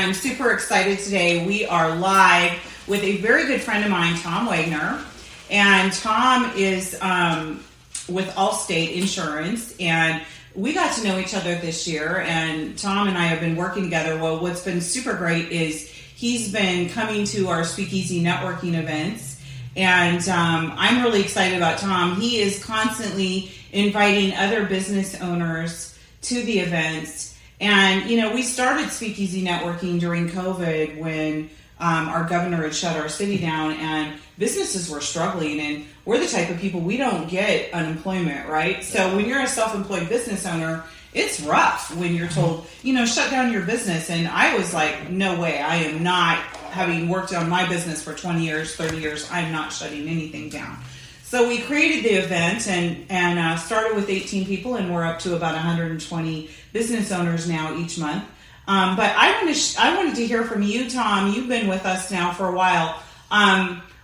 I'm super excited today. We are live with a very good friend of mine, Tom Wagner. And Tom is with Allstate Insurance, and we got to know each other this year, and Tom and I have been working together. Well, what's been super great is he's been coming to our Speakeasy networking events, and I'm really excited about Tom. He is constantly inviting other business owners to the events, and we started Speakeasy networking during COVID when our governor had shut our city down, and businesses were struggling, and we're the type of people, we don't get unemployment, right? So when you're a self-employed business owner, it's rough when you're told, shut down your business. And I was like, no way, I am not, having worked on my business for 20 years, 30 years, I'm not shutting anything down. So we created the event and started with 18 people, and we're up to about 120 business owners now each month. But I wanted to hear from you, Tom. You've been with us now for a while.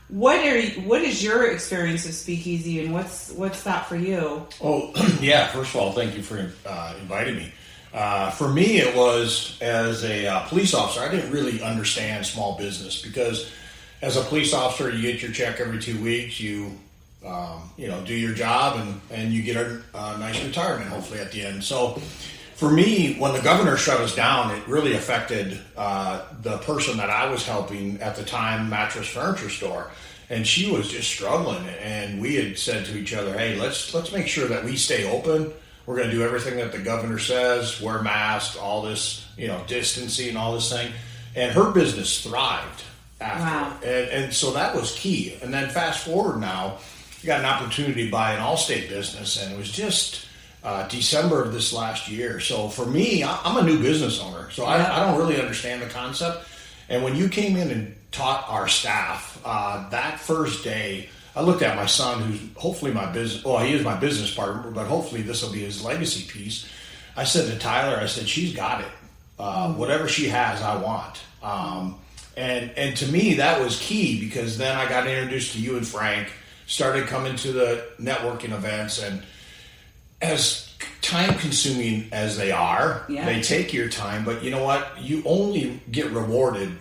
What is your experience of Speakeasy, and what's that for you? Oh, yeah. First of all, thank you for inviting me. For me, it was as a police officer. I didn't really understand small business because as a police officer, you get your check every 2 weeks. You do your job and you get a nice retirement, hopefully at the end. So for me, when the governor shut us down, it really affected the person that I was helping at the time, Mattress Furniture Store, and she was just struggling. And we had said to each other, "Hey, let's make sure that we stay open. We're going to do everything that the governor says, wear masks, all this, distancing, all this thing." And her business thrived after. Wow. And so that was key. And then fast forward now, you got an opportunity to buy an Allstate business, and it was just December of this last year. So for me, I'm a new business owner, so I don't really understand the concept. And when you came in and taught our staff that first day, I looked at my son, who's hopefully my business, well, he is my business partner, but hopefully this will be his legacy piece. I said to Tyler, I said, she's got it. Whatever she has, I want. And to me, that was key, because then I got introduced to you and Frank, started coming to the networking events, and as time-consuming as they are, they take your time, but you know what? You only get rewarded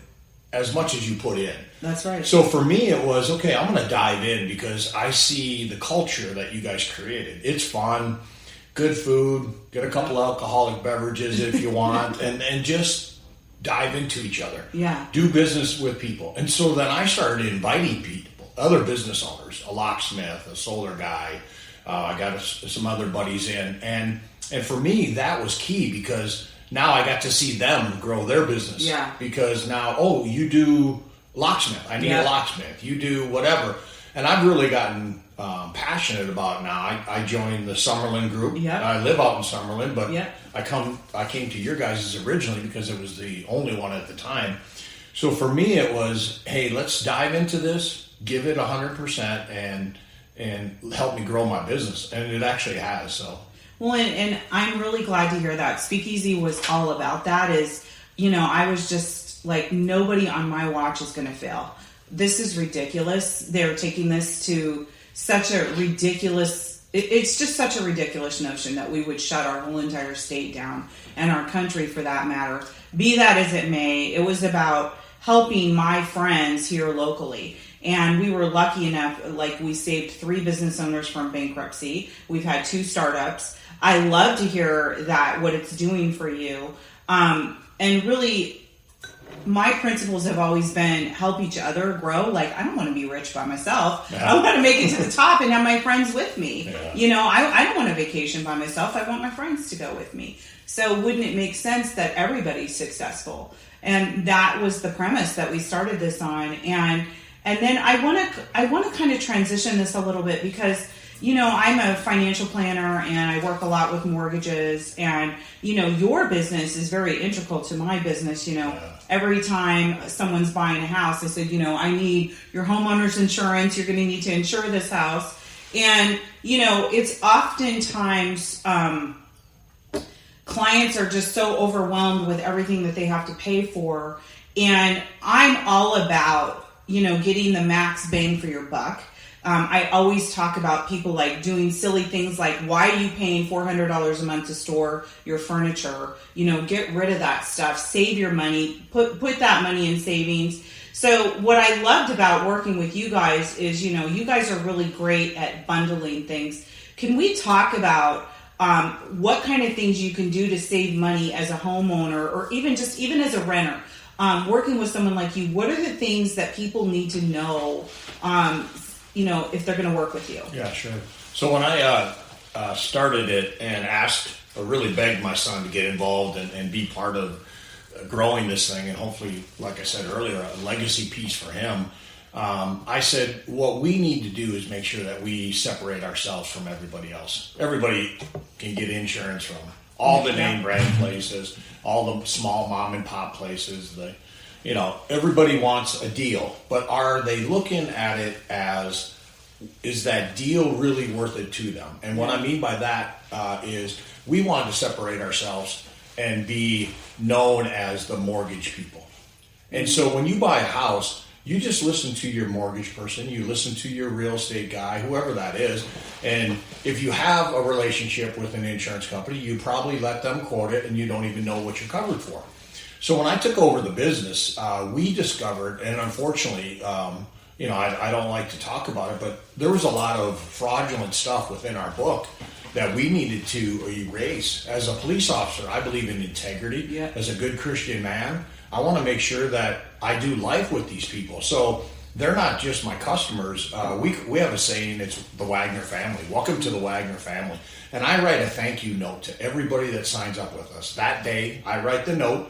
as much as you put in. That's right. So for me, it was, okay, I'm going to dive in because I see the culture that you guys created. It's fun, good food, get a couple alcoholic beverages if you want, and just dive into each other. Yeah. Do business with people. And so then I started inviting people, other business owners, a locksmith, a solar guy. I got some other buddies in, and for me that was key, because now I got to see them grow their business. Yeah. Because now, you do locksmith. I need a locksmith. You do whatever, and I've really gotten passionate about it now. I joined the Summerlin group. Yeah. I live out in Summerlin, but I came to your guys' originally because it was the only one at the time. So for me, it was, hey, let's dive into this, give it 100%, and help me grow my business. And it actually has. So. Well, and I'm really glad to hear that. Speakeasy was all about that. I was just like, nobody on my watch is going to fail. This is ridiculous. They're taking this to such a ridiculous, it's just such a ridiculous notion that we would shut our whole entire state down, and our country for that matter. Be that as it may, it was about helping my friends here locally. And we were lucky enough, like we saved 3 business owners from bankruptcy. We've had 2 startups. I love to hear that, what it's doing for you. And really, my principles have always been help each other grow. Like, I don't want to be rich by myself. I want to make it to the top and have my friends with me. I don't want a vacation by myself. I want my friends to go with me. So wouldn't it make sense that everybody's successful? And that was the premise that we started this on. And then I want to kind of transition this a little bit, because, I'm a financial planner and I work a lot with mortgages, and, your business is very integral to my business. Every time someone's buying a house, I said, I need your homeowner's insurance. You're going to need to insure this house. And, it's oftentimes, clients are just so overwhelmed with everything that they have to pay for. And I'm all about, getting the max bang for your buck. I always talk about people like doing silly things like, why are you paying $400 a month to store your furniture? Get rid of that stuff, save your money, put that money in savings. So what I loved about working with you guys is, you guys are really great at bundling things. Can we talk about what kind of things you can do to save money as a homeowner, or even as a renter? Working with someone like you, what are the things that people need to know, if they're going to work with you? Yeah, sure. So when I started it and asked, or really begged my son to get involved and be part of growing this thing, and hopefully, like I said earlier, a legacy piece for him, I said, what we need to do is make sure that we separate ourselves from everybody else. Everybody can get insurance from all the name brand places, all the small mom and pop places. Everybody wants a deal, but are they looking at it as, is that deal really worth it to them? And what I mean by that is we want to separate ourselves and be known as the mortgage people. And so when you buy a house, you just listen to your mortgage person, you listen to your real estate guy, whoever that is. And if you have a relationship with an insurance company, you probably let them quote it and you don't even know what you're covered for. So when I took over the business, we discovered, and unfortunately, I don't like to talk about it, but there was a lot of fraudulent stuff within our book that we needed to erase. As a police officer, I believe in integrity. Yeah. As a good Christian man, I want to make sure that I do life with these people. So they're not just my customers. We have a saying, it's the Wagner family. Welcome to the Wagner family. And I write a thank you note to everybody that signs up with us. That day, I write the note.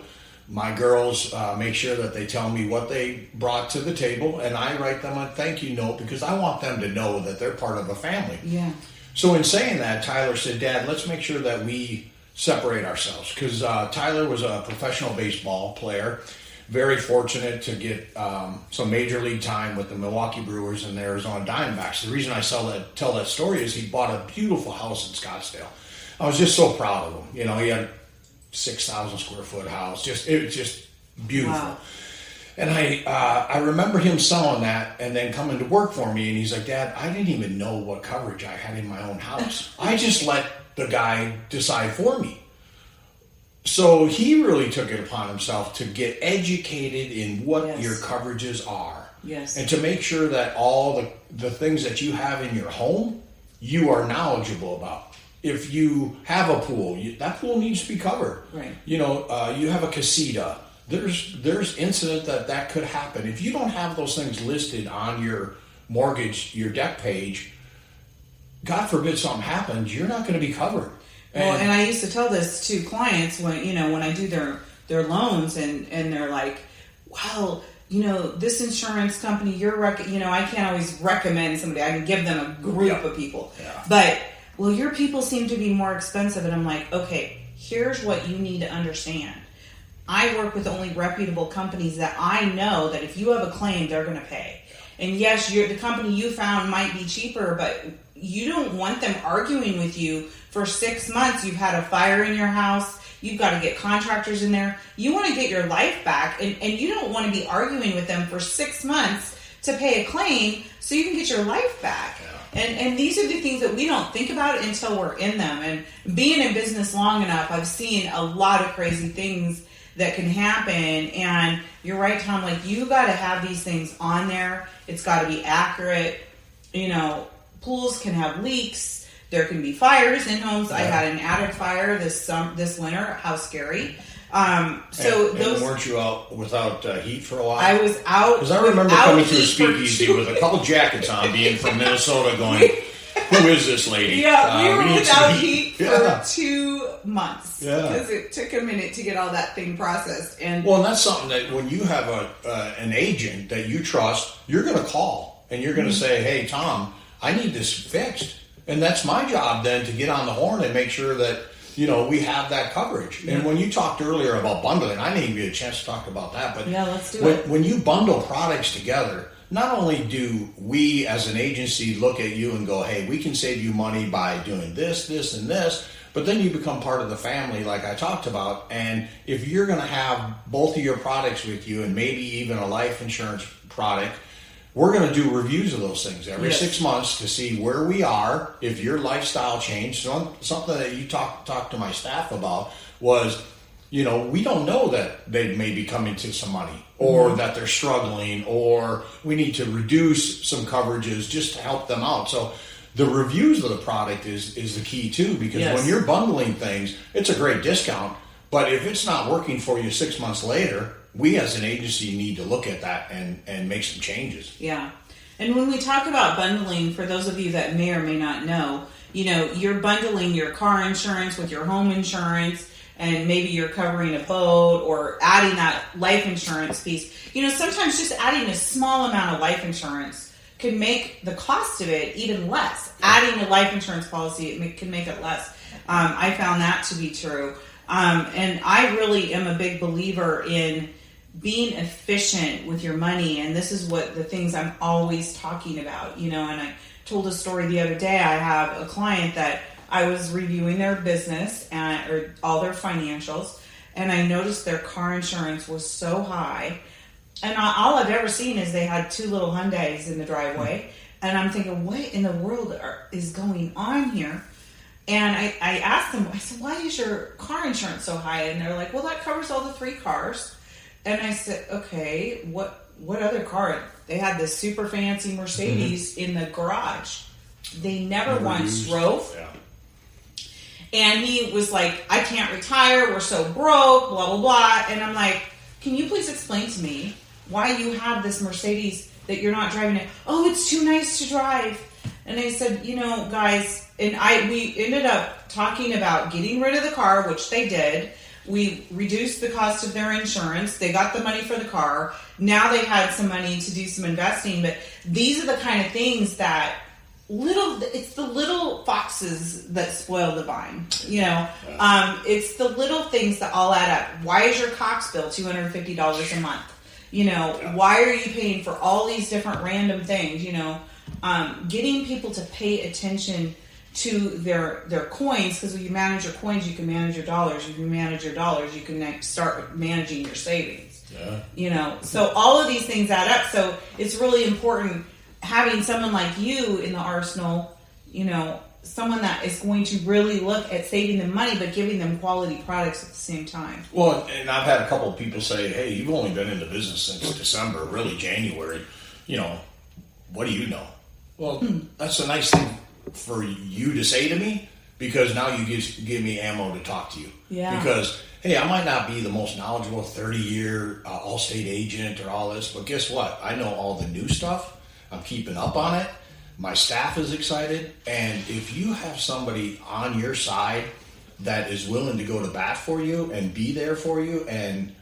My girls make sure that they tell me what they brought to the table, and I write them a thank you note because I want them to know that they're part of a family. Yeah. So in saying that, Tyler said, Dad, let's make sure that we separate ourselves, because Tyler was a professional baseball player, very fortunate to get some major league time with the Milwaukee Brewers and the Arizona Diamondbacks. The reason I tell that story is he bought a beautiful house in Scottsdale. I was just so proud of him. He had 6,000 square foot house. It was just beautiful. Wow. And I remember him selling that and then coming to work for me, and he's like, Dad, I didn't even know what coverage I had in my own house. I just let the guy decide for me. So he really took it upon himself to get educated in what your coverages are. Yes. And to make sure that all the things that you have in your home, you are knowledgeable about. If you have a pool, that pool needs to be covered. Right. You have a casita. There's incident that could happen. If you don't have those things listed on your mortgage, your deck page, God forbid something happens, you're not going to be covered. And I used to tell this to clients when I do their loans, and they're like, well, this insurance company, I can't always recommend somebody. I can give them a group of people. Yeah. But, well, your people seem to be more expensive. And I'm like, okay, here's what you need to understand. I work with only reputable companies that I know that if you have a claim, they're going to pay. And yes, the company you found might be cheaper, but you don't want them arguing with you for 6 months. You've had a fire in your house. You've got to get contractors in there. You want to get your life back, and you don't want to be arguing with them for 6 months to pay a claim so you can get your life back. Yeah. And these are the things that we don't think about until we're in them. And being in business long enough, I've seen a lot of crazy things that can happen. And you're right, Tom, you got to have these things on there. It's got to be accurate. Pools can have leaks. There can be fires in homes. Yeah. I had an attic fire this winter. How scary. And weren't you out without heat for a while? I was out. Because I remember coming to a speakeasy with a couple jackets on, being from Minnesota, going, who is this lady? Yeah, we were without heat for 2 months. Yeah. Because it took a minute to get all that thing processed. And that's something that when you have an agent that you trust, you're going to call and you're going to say, hey, Tom, I need this fixed. And that's my job then to get on the horn and make sure that, we have that coverage. Yeah. And when you talked earlier about bundling, I didn't even get a chance to talk about that. But yeah, let's do it. When you bundle products together, not only do we as an agency look at you and go, hey, we can save you money by doing this, this, and this, but then you become part of the family like I talked about. And if you're going to have both of your products with you and maybe even a life insurance product, we're going to do reviews of those things every Yes. 6 months to see where we are, if your lifestyle changed. Something that you talked to my staff about was, we don't know that they may be coming to some money, or that they're struggling, or we need to reduce some coverages just to help them out. So the reviews of the product is the key too, because Yes. when you're bundling things, it's a great discount. But if it's not working for you 6 months later, we as an agency need to look at that and make some changes. Yeah. And when we talk about bundling, for those of you that may or may not know, you're bundling your car insurance with your home insurance, and maybe you're covering a boat or adding that life insurance piece. Sometimes just adding a small amount of life insurance can make the cost of it even less. Adding a life insurance policy can make it less. I found that to be true. And I really am a big believer in being efficient with your money. And this is what the things I'm always talking about, and I told a story the other day. I have a client that I was reviewing their business or all their financials, and I noticed their car insurance was so high. And all I've ever seen is they had 2 little Hyundais in the driveway. And I'm thinking, what in the world is going on here? And I asked them, I said, why is your car insurance so high? And they're like, well, that covers all the 3 cars. And I said, okay, what other car? They had this super fancy Mercedes in the garage. They never once drove. Yeah. And he was like, I can't retire. We're so broke, blah, blah, blah. And I'm like, can you please explain to me why you have this Mercedes that you're not driving it? Oh, it's too nice to drive. And I said, guys, and we ended up talking about getting rid of the car, which they did. We reduced the cost of their insurance. They got the money for the car. Now they had some money to do some investing. But these are the kind of things that it's the little foxes that spoil the vine. It's the little things that all add up. Why is your Cox bill $250 a month? Why are you paying for all these different random things? Getting people to pay attention to their coins, because when you manage your coins, you can manage your dollars. If you manage your dollars, you can start managing your savings. Yeah. So all of these things add up. So it's really important having someone like you in the arsenal, someone that is going to really look at saving them money, but giving them quality products at the same time. Well, and I've had a couple of people say, hey, you've only been in the business since December, really January. What do you know? Well, that's a nice thing for you to say to me, because now you give me ammo to talk to you. Yeah. Because, hey, I might not be the most knowledgeable 30-year Allstate agent or all this, but guess what? I know all the new stuff. I'm keeping up on it. My staff is excited. And if you have somebody on your side that is willing to go to bat for you and be there for you and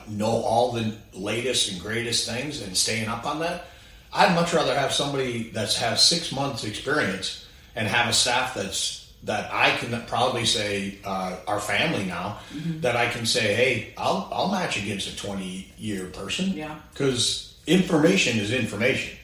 know all the latest and greatest things and staying up on that, I'd much rather have somebody that has 6 months experience and have a staff that I can proudly say, our family now, that I can say, hey, I'll match against a 20-year person. Yeah. Because information is information.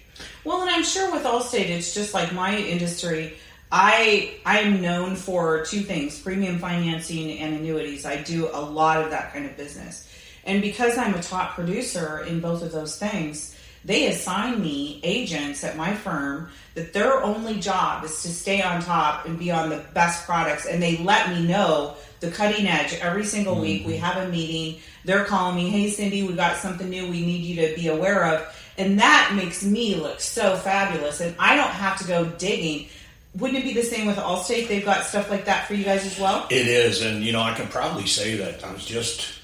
Well, and I'm sure with Allstate, it's just like my industry. I am known for 2 things, premium financing and annuities. I do a lot of that kind of business. And because I'm a top producer in both of those things, they assign me agents at my firm that their only job is to stay on top and be on the best products. And they let me know the cutting edge every single week. We have a meeting. They're calling me, hey, Cindy, we got something new we need you to be aware of. And that makes me look so fabulous. And I don't have to go digging. Wouldn't it be the same with Allstate? They've got stuff like that for you guys as well? It is. And, I can proudly say that I was just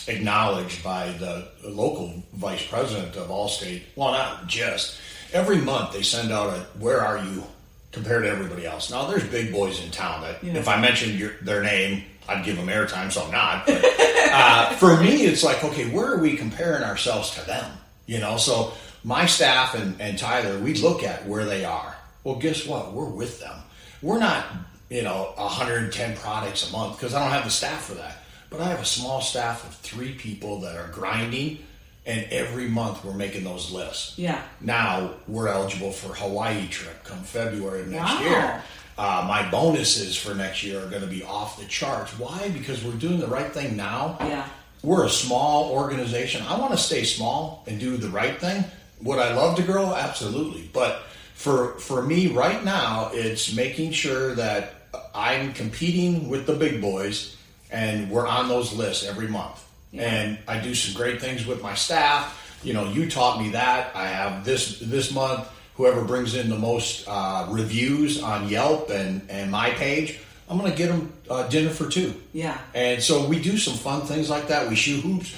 acknowledged by the local vice president of Allstate. Well, not just. Every month they send out a where are you compared to everybody else. Now, there's big boys in town that if I mentioned their name, I'd give them airtime, so I'm not. But, for me, it's like, okay, where are we comparing ourselves to them? So my staff and Tyler, we look at where they are. Well, guess what? We're with them. We're not, 110 products a month, because I don't have the staff for that. But I have a small staff of 3 people that are grinding, and every month we're making those lists. Yeah. Now we're eligible for Hawaii trip come February of next year. My bonuses for next year are going to be off the charts. Why? Because we're doing the right thing now. Yeah. We're a small organization. I want to stay small and do the right thing. would I love to grow? Absolutely. But for me right now, it's making sure that I'm competing with the big boys, and we're on those lists every month. Yeah. And I do some great things with my staff. You taught me that. I have this month, whoever brings in the most reviews on Yelp and my page, I'm going to get them dinner for two. Yeah. And so we do some fun things like that. We shoot hoops.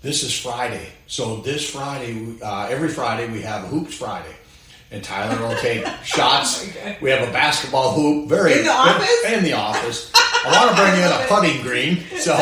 This is Friday. So this Friday, every Friday, we have a Hoops Friday. And Tyler will take shots. Okay. We have a basketball hoop. In the office? In the office. I want to bring in a putting green. So,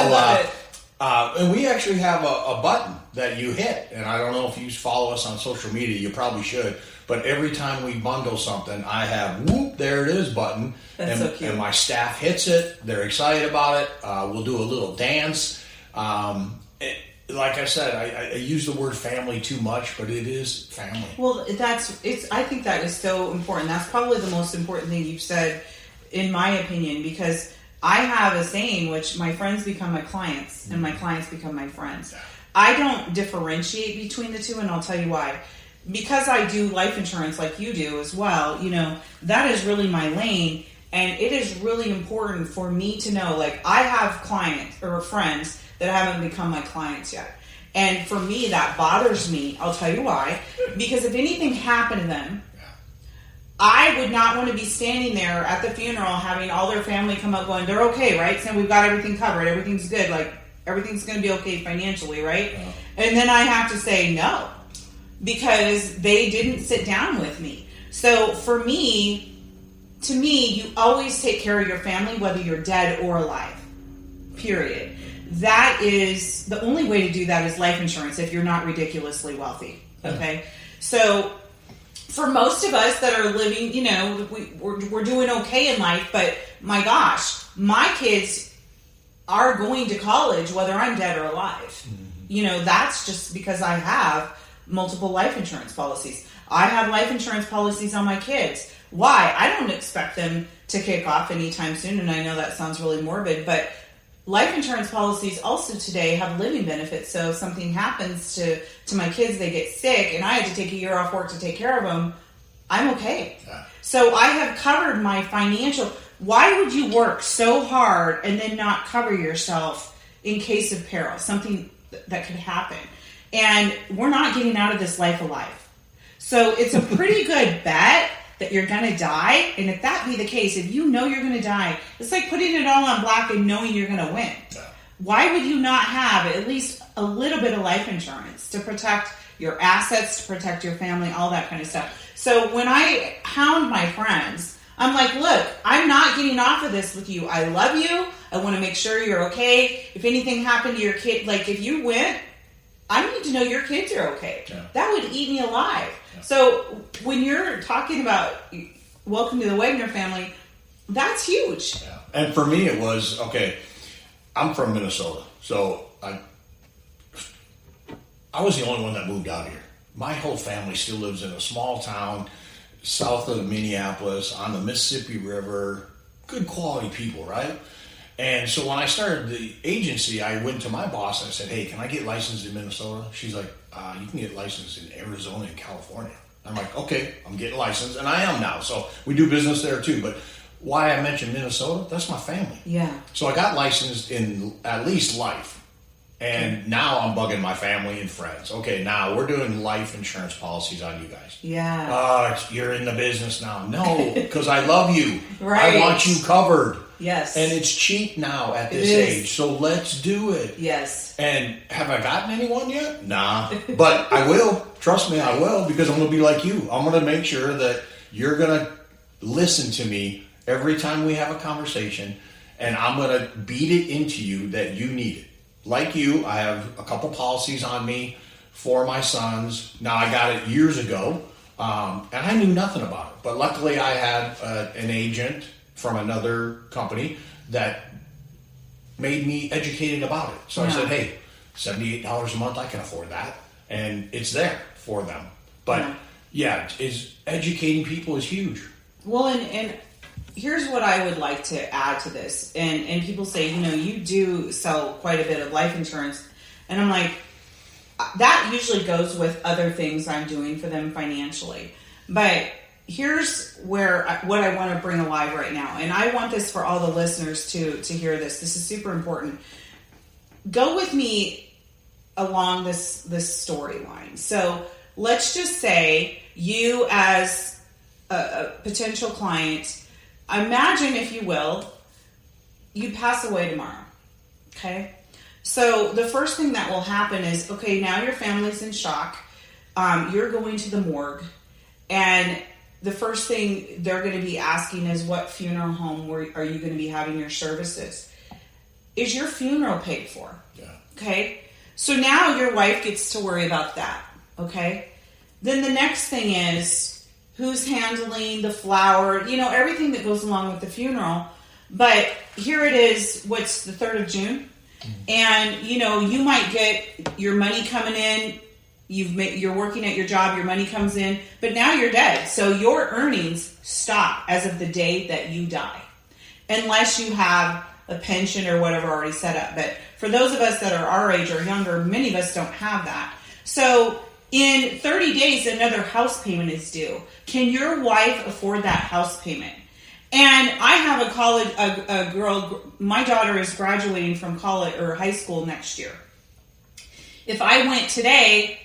and we actually have a button that you hit. And I don't know if you follow us on social media. You probably should. But every time we bundle something, I have, whoop, there it is button. That's so cute. And my staff hits it. They're excited about it. We'll do a little dance. Like I said, I use the word family too much, but it is family. Well, I think that is so important. That's probably the most important thing you've said, in my opinion, because I have a saying, which my friends become my clients, and my clients become my friends. I don't differentiate between the two, and I'll tell you why. Because I do life insurance like you do as well, that is really my lane, and it is really important for me to know, like, I have clients or friends that haven't become my clients yet. And for me, that bothers me. I'll tell you why. Because if anything happened to them, I would not want to be standing there at the funeral having all their family come up going, they're okay, right? So we've got everything covered. Everything's good. Like, everything's going to be okay financially, right? Yeah. And then I have to say no. Because they didn't sit down with me. So for me, to me, you always take care of your family, whether you're dead or alive. Period. That is the only way to do that is life insurance if you're not ridiculously wealthy. Okay. So for most of us that are living, we're doing okay in life, but my gosh, my kids are going to college whether I'm dead or alive. Mm-hmm. That's just because I have multiple life insurance policies. I have life insurance policies on my kids. Why? I don't expect them to kick off anytime soon, and I know that sounds really morbid, but life insurance policies also today have living benefits. So if something happens to my kids, they get sick, and I had to take a year off work to take care of them, I'm okay. Yeah. So I have covered my financial. Why would you work so hard and then not cover yourself in case of peril, something that could happen? And we're not getting out of this life alive. So it's a pretty good bet that you're going to die. And if that be the case, if you know you're going to die, it's like putting it all on black and knowing you're going to win. Yeah. Why would you not have at least a little bit of life insurance to protect your assets, to protect your family, all that kind of stuff? So when I hound my friends, I'm like, look, I'm not getting off of this with you. I love you. I want to make sure you're okay. If anything happened to your kid, like if you went, I need to know your kids are okay. Yeah. That would eat me alive. Yeah. So when you're talking about welcome to the Wagner family, that's huge. Yeah. And for me, it was, okay, I'm from Minnesota. So I was the only one that moved out here. My whole family still lives in a small town south of Minneapolis on the Mississippi River. Good quality people, right? And so when I started the agency, I went to my boss and I said, hey, can I get licensed in Minnesota? She's like, you can get licensed in Arizona and California. I'm like, okay, I'm getting licensed. And I am now. So we do business there too. But why I mentioned Minnesota, that's my family. Yeah. So I got licensed in at least life. And now I'm bugging my family and friends. Okay, now we're doing life insurance policies on you guys. Yeah. You're in the business now. No, because I love you. Right. I want you covered. Yes. And it's cheap now at this age, so let's do it. Yes. And have I gotten anyone yet? Nah. But I will. Trust me, I will, because I'm going to be like you. I'm going to make sure that you're going to listen to me every time we have a conversation, and I'm going to beat it into you that you need it. Like you, I have a couple policies on me for my sons. Now, I got it years ago, and I knew nothing about it. But luckily, I had an agent from another company that made me educated about it. So I said, hey, $78 a month, I can afford that. And it's there for them. But educating people is huge. Well, and here's what I would like to add to this. And people say, you do sell quite a bit of life insurance. And I'm like, that usually goes with other things I'm doing for them financially. But here's what I want to bring alive right now. And I want this for all the listeners to hear this. This is super important. Go with me along this storyline. So let's just say you as a potential client, imagine, if you will, you pass away tomorrow. Okay? So the first thing that will happen is, okay, now your family's in shock. You're going to the morgue. And the first thing they're going to be asking is, what funeral home are you going to be having your services? Is your funeral paid for? Yeah. Okay? So now your wife gets to worry about that. Okay? Then the next thing is, who's handling the flower? Everything that goes along with the funeral. But here it is, what's the 3rd of June? And, you might get your money coming in. You're working at your job, your money comes in, but now you're dead. So your earnings stop as of the day that you die, unless you have a pension or whatever already set up. But for those of us that are our age or younger, many of us don't have that. So in 30 days, another house payment is due. Can your wife afford that house payment? And I have a girl, my daughter is graduating from college or high school next year. If I went today,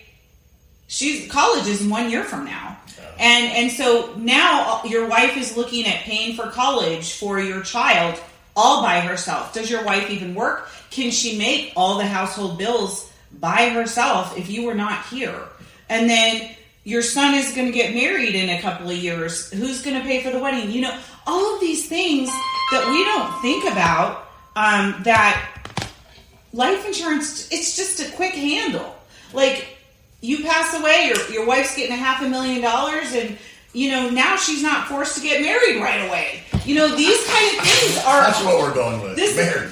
college is 1 year from now. And so now your wife is looking at paying for college for your child all by herself. Does your wife even work? Can she make all the household bills by herself if you were not here? And then your son is going to get married in a couple of years. Who's going to pay for the wedding? All of these things that we don't think about, that life insurance, it's just a quick handle. Like, you pass away, your wife's getting $500,000 and, now she's not forced to get married right away. These kind of things are... That's what we're going with, married.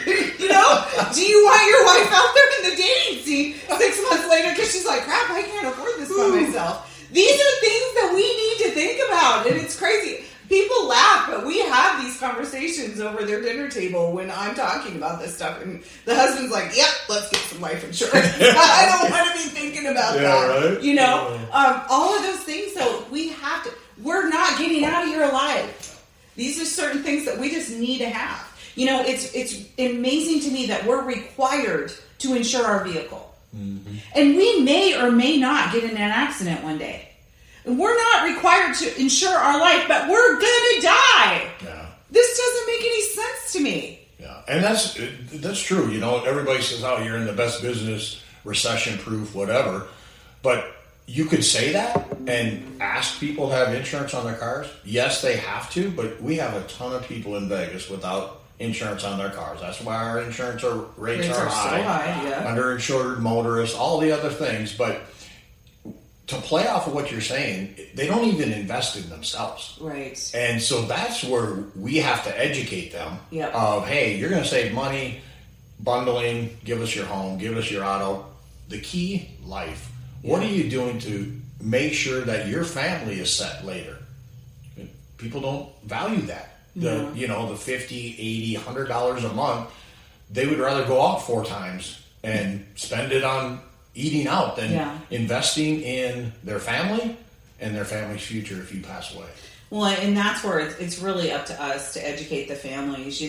Do you want your wife out there in the dating scene 6 months later because she's like, crap, I can't afford this by myself? These are things that we need to think about, and it's crazy. People laugh, but we have these conversations over their dinner table when I'm talking about this stuff, and the husband's like, yep, let's get some life insurance. I don't want to be thinking about that. Right? All of those things, so we're not getting out of here alive. These are certain things that we just need to have. It's amazing to me that we're required to insure our vehicle. Mm-hmm. And we may or may not get in an accident one day. And we're not required to insure our life, but we're going to die. Yeah. This doesn't make any sense to me. Yeah, and that's true. Everybody says, oh, you're in the best business, recession-proof, whatever. But you could say that and ask people to have insurance on their cars. Yes, they have to, but we have a ton of people in Vegas without insurance on their cars. That's why our insurance rates are high. So high, yeah. Underinsured motorists, all the other things. But to play off of what you're saying, they don't even invest in themselves. Right. And so that's where we have to educate them of, hey, you're going to save money, bundling, give us your home, give us your auto. The key, life. Yeah. What are you doing to make sure that your family is set later? People don't value that. The $50, $80, $100 a month, they would rather go out 4 times and spend it on eating out than investing in their family and their family's future if you pass away. Well, and that's where it's really up to us to educate the families.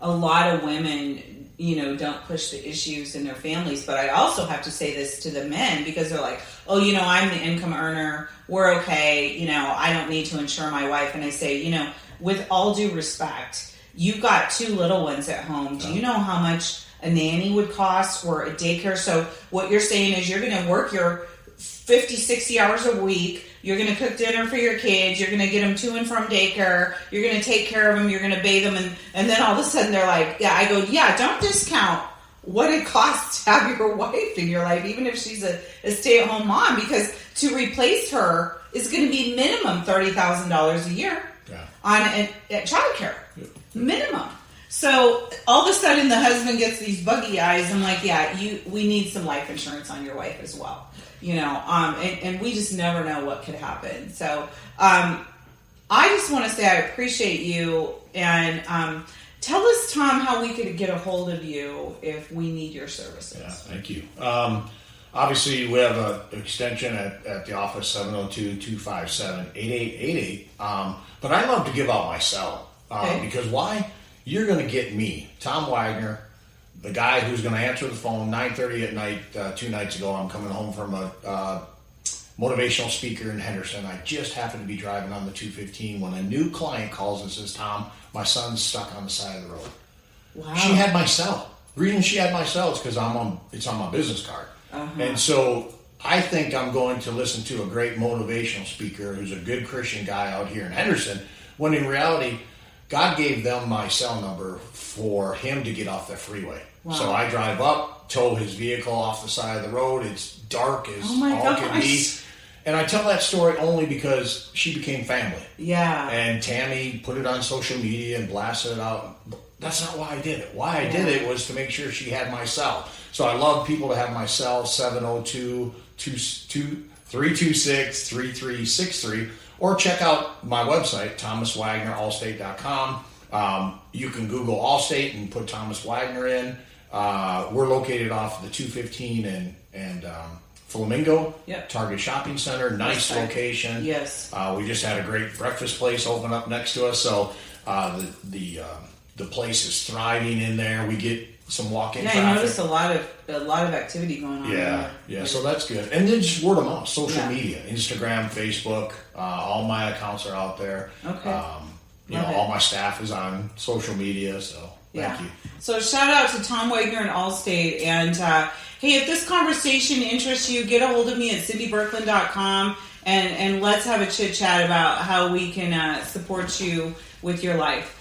A lot of women, don't push the issues in their families. But I also have to say this to the men because they're like, oh, I'm the income earner. We're okay. I don't need to insure my wife. And I say, with all due respect, you've got 2 little ones at home. Do you know how much a nanny would cost or a daycare? So what you're saying is you're going to work your 50, 60 hours a week. You're going to cook dinner for your kids. You're going to get them to and from daycare. You're going to take care of them. You're going to bathe them. And then all of a sudden they're like, I go, don't discount what it costs to have your wife in your life, even if she's a stay-at-home mom, because to replace her is going to be minimum $30,000 a year at childcare. Minimum. So all of a sudden the husband gets these buggy eyes. I'm like, we need some life insurance on your wife as well. And we just never know what could happen. So I just want to say I appreciate you and Tell us, Tom, how we could get a hold of you if we need your services. Yeah, thank you. Obviously, we have an extension at the office, 702-257-8888. But I love to give out my cell. Because why? You're going to get me, Tom Wagner, the guy who's going to answer the phone 9:30 at night. 2 nights ago, I'm coming home from a motivational speaker in Henderson. I just happened to be driving on the 215 when a new client calls and says, Tom, my son's stuck on the side of the road. Wow. She had my cell. The reason she had my cell is because it's on my business card. And so I think I'm going to listen to a great motivational speaker who's a good Christian guy out here in Henderson, when in reality, God gave them my cell number for him to get off the freeway. Wow. So I drive up, tow his vehicle off the side of the road. It's dark as all can be. And I tell that story only because she became family. Yeah. And Tammy put it on social media and blasted it out. That's not why I did it. Why I did it was to make sure she had my cell. So I love people to have my cell, 702-326-3363. Or check out my website, thomaswagnerallstate.com. You can Google Allstate and put Thomas Wagner in. We're located off the 215 and Flamingo, Target Shopping Center, nice location. Yes. We just had a great breakfast place open up next to us, so the place is thriving in there. We get some walk-in traffic. I noticed a lot of activity going on. Yeah, so that's good. And then just word of mouth, social media, Instagram, Facebook, all my accounts are out there. Okay. All my staff is on social media, so thank you. So shout out to Tom Wagner and Allstate. And hey, if this conversation interests you, get a hold of me at cindyberkland.com and let's have a chit chat about how we can support you with your life.